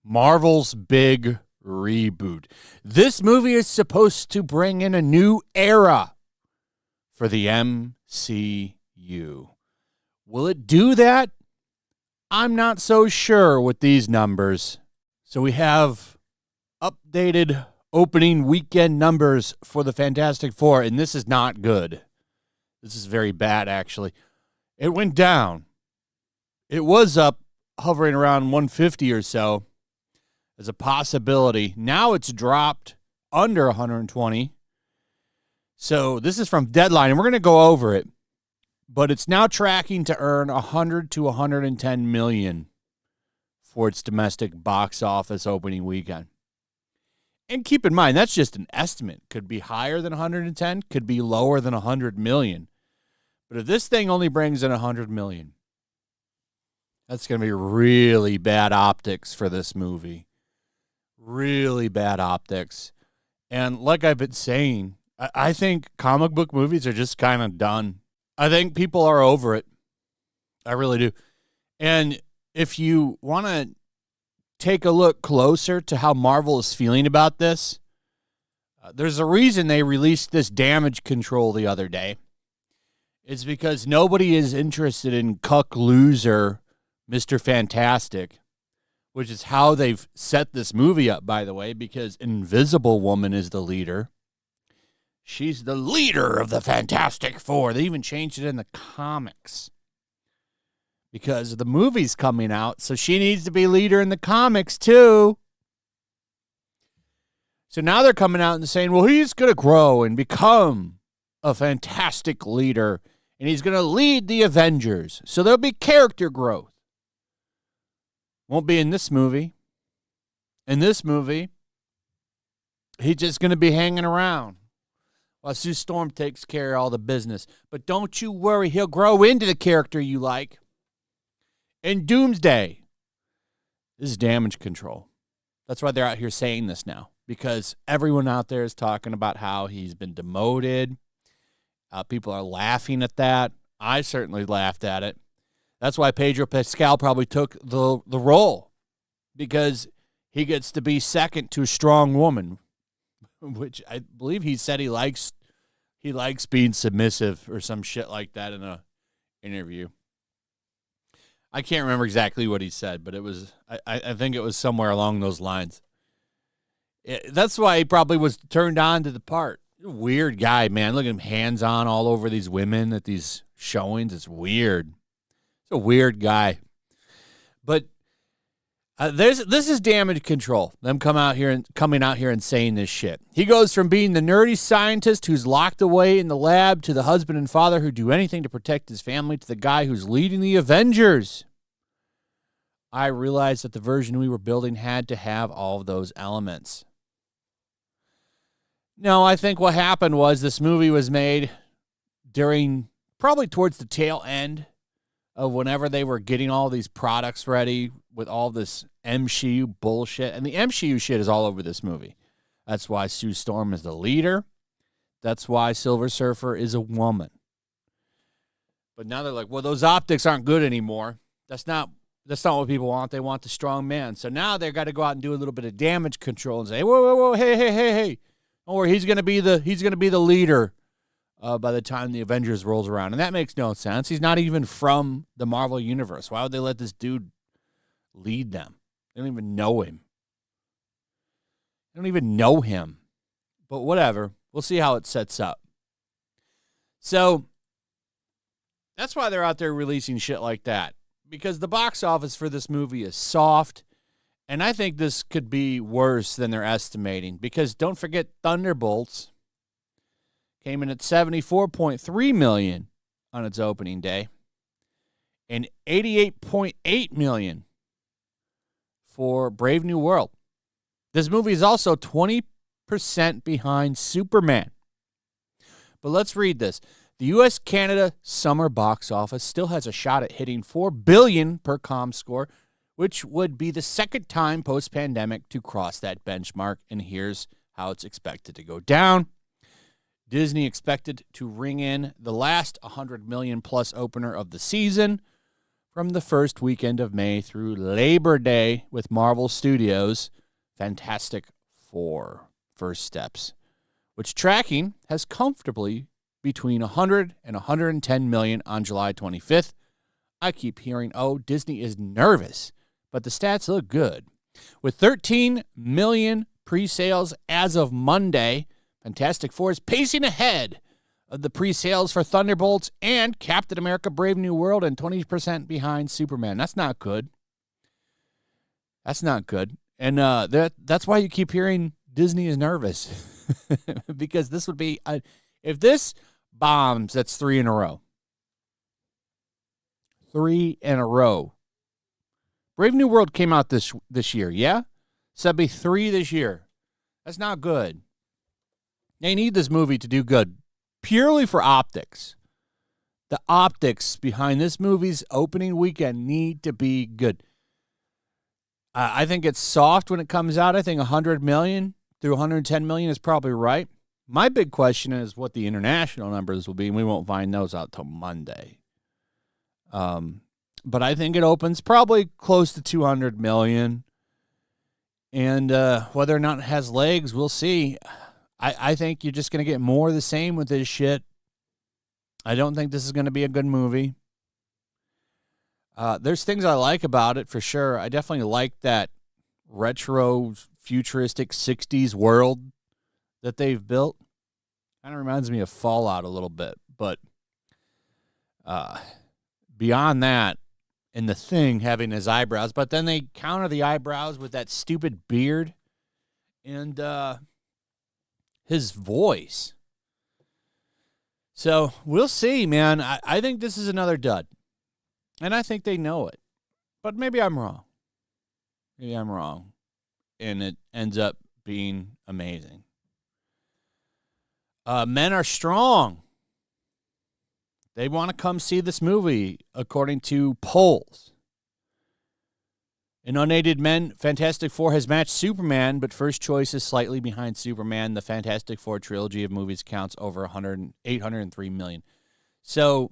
Marvel's big reboot. This movie is supposed to bring in a new era for the MCU. Will it do that? I'm not so sure with these numbers. So we have updated opening weekend numbers for the Fantastic Four, and this is not good. This is very bad, actually. It went down. It was up, hovering around 150 or so as a possibility. Now it's dropped under 120. So this is from Deadline, and we're going to go over it. But it's now tracking to earn 100 to 110 million for its domestic box office opening weekend. And keep in mind, that's just an estimate. Could be higher than 110, could be lower than 100 million. But if this thing only brings in 100 million, that's going to be really bad optics for this movie. Really bad optics. And like I've been saying, I think comic book movies are just kind of done. I think people are over it. I really do. And if you want to take a look closer to how Marvel is feeling about this, there's a reason they released this damage control the other day. It's because nobody is interested in cuck loser Mr. Fantastic, which is how they've set this movie up, by the way, because Invisible Woman is the leader. She's the leader of the Fantastic Four. They even changed it in the comics because the movie's coming out, so she needs to be leader in the comics too. So now they're coming out and saying, well, he's going to grow and become a fantastic leader, and he's going to lead the Avengers. So there'll be character growth. Won't be in this movie. In this movie, he's just going to be hanging around while Sue Storm takes care of all the business. But don't you worry, he'll grow into the character you like. In Doomsday, this is damage control. That's why they're out here saying this now, because everyone out there is talking about how he's been demoted. People are laughing at that. I certainly laughed at it. That's why Pedro Pascal probably took the role, because he gets to be second to a strong woman, which I believe he said he likes being submissive or some shit like that in a interview. I can't remember exactly what he said, but it was I think it was somewhere along those lines. That's why he probably was turned on to the part. Weird guy, man. Look at him hands-on all over these women at these showings. It's weird. A weird guy. But this is damage control. Them coming out here and saying this shit. He goes from being the nerdy scientist who's locked away in the lab to the husband and father who do anything to protect his family to the guy who's leading the Avengers. I realized that the version we were building had to have all of those elements. No, I think what happened was this movie was made during probably towards the tail end of whenever they were getting all these products ready with all this MCU bullshit. And the MCU shit is all over this movie. That's why Sue Storm is the leader. That's why Silver Surfer is a woman. But now they're like, well, those optics aren't good anymore. That's not what people want. They want the strong man. So now they've got to go out and do a little bit of damage control and say, whoa, hey. Don't worry, he's gonna be the leader. By the time the Avengers rolls around. And that makes no sense. He's not even from the Marvel Universe. Why would they let this dude lead them? They don't even know him. But whatever. We'll see how it sets up. So that's why they're out there releasing shit like that. Because the box office for this movie is soft. And I think this could be worse than they're estimating. Because don't forget Thunderbolts came in at $74.3 million on its opening day and $88.8 million for Brave New World. This movie is also 20% behind Superman. But let's read this. The U.S.-Canada summer box office still has a shot at hitting $4 billion per ComScore, which would be the second time post-pandemic to cross that benchmark. And here's how it's expected to go down. Disney expected to ring in the last 100 million plus opener of the season from the first weekend of May through Labor Day with Marvel Studios' Fantastic Four First Steps, which tracking has comfortably between 100 and 110 million on July 25th. I keep hearing, oh, Disney is nervous, but the stats look good. With 13 million pre-sales as of Monday, Fantastic Four is pacing ahead of the pre-sales for Thunderbolts and Captain America Brave New World and 20% behind Superman. That's not good. That's not good. And that's why you keep hearing Disney is nervous. Because this would be, if this bombs, that's 3 in a row. 3 in a row. Brave New World came out this year, yeah? So that'd be 3 this year. That's not good. They need this movie to do good, purely for optics. The optics behind this movie's opening weekend need to be good. I think it's soft when it comes out. I think 100 million through 110 million is probably right. My big question is what the international numbers will be, and we won't find those out till Monday. But I think it opens probably close to 200 million. And whether or not it has legs, we'll see. I think you're just going to get more of the same with this shit. I don't think this is going to be a good movie. There's things I like about it, for sure. I definitely like that retro, futuristic 60s world that they've built. Kind of reminds me of Fallout a little bit. But beyond that, and the Thing having his eyebrows, but then they counter the eyebrows with that stupid beard and his voice. So we'll see, man. I think this is another dud. And I think they know it. But maybe I'm wrong. Maybe I'm wrong. And it ends up being amazing. Men are strong. They want to come see this movie, according to polls. In unaided men, Fantastic Four has matched Superman, but first choice is slightly behind Superman. The Fantastic Four trilogy of movies counts over 803 million. So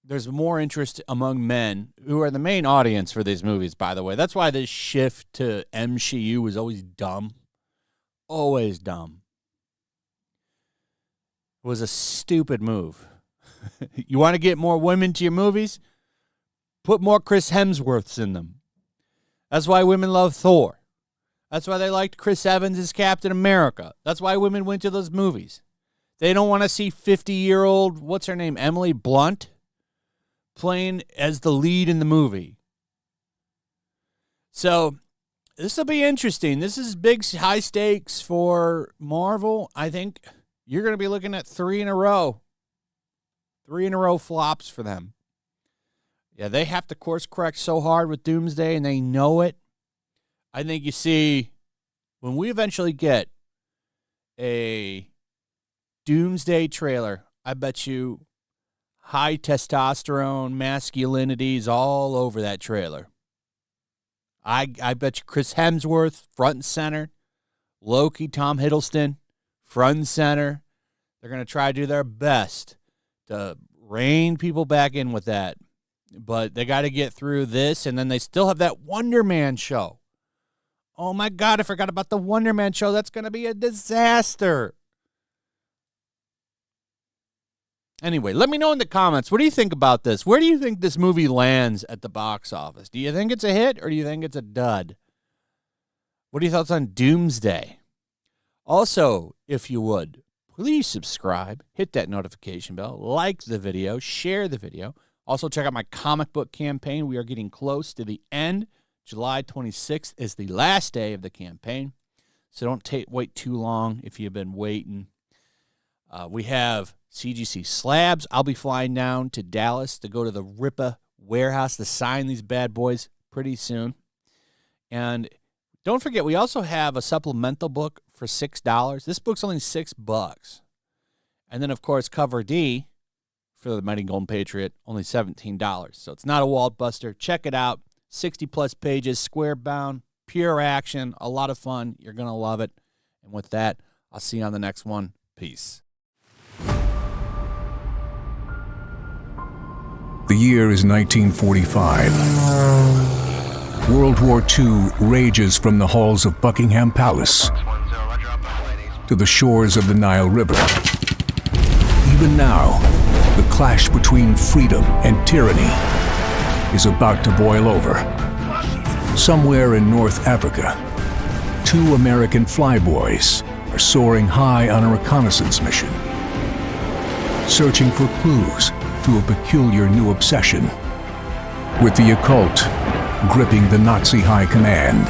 there's more interest among men, who are the main audience for these movies, by the way. That's why this shift to MCU was always dumb. Always dumb. It was a stupid move. You want to get more women to your movies? Put more Chris Hemsworths in them. That's why women love Thor. That's why they liked Chris Evans as Captain America. That's why women went to those movies. They don't want to see 50-year-old, what's her name, Emily Blunt, playing as the lead in the movie. So this will be interesting. This is big, high stakes for Marvel. I think you're going to be looking at 3 in a row. 3 in a row flops for them. Yeah, they have to course correct so hard with Doomsday, and they know it. I think you see, when we eventually get a Doomsday trailer, I bet you high testosterone, masculinity is all over that trailer. I bet you Chris Hemsworth, front and center. Loki, Tom Hiddleston, front and center. They're going to try to do their best to rein people back in with that. But they got to get through this, and then they still have that Wonder Man show. Oh, my God, I forgot about the Wonder Man show. That's going to be a disaster. Anyway, let me know in the comments. What do you think about this? Where do you think this movie lands at the box office? Do you think it's a hit, or do you think it's a dud? What are your thoughts on Doomsday? Also, if you would, please subscribe, hit that notification bell, like the video, share the video. Also, check out my comic book campaign. We are getting close to the end. July 26th is the last day of the campaign. So don't wait too long if you've been waiting. We have CGC slabs. I'll be flying down to Dallas to go to the Ripa warehouse to sign these bad boys pretty soon. And don't forget, we also have a supplemental book for $6. This book's only $6. And then, of course, Cover D for the Mighty Golden Patriot, only $17. So it's not a wall buster. Check it out. 60-plus pages, square bound, pure action, a lot of fun. You're going to love it. And with that, I'll see you on the next one. Peace. year is 1945. World War II rages from the halls of Buckingham Palace to the shores of the Nile River. Even now, the clash between freedom and tyranny is about to boil over. Somewhere in North Africa, 2 American flyboys are soaring high on a reconnaissance mission, searching for clues to a peculiar new obsession, with the occult gripping the Nazi high command.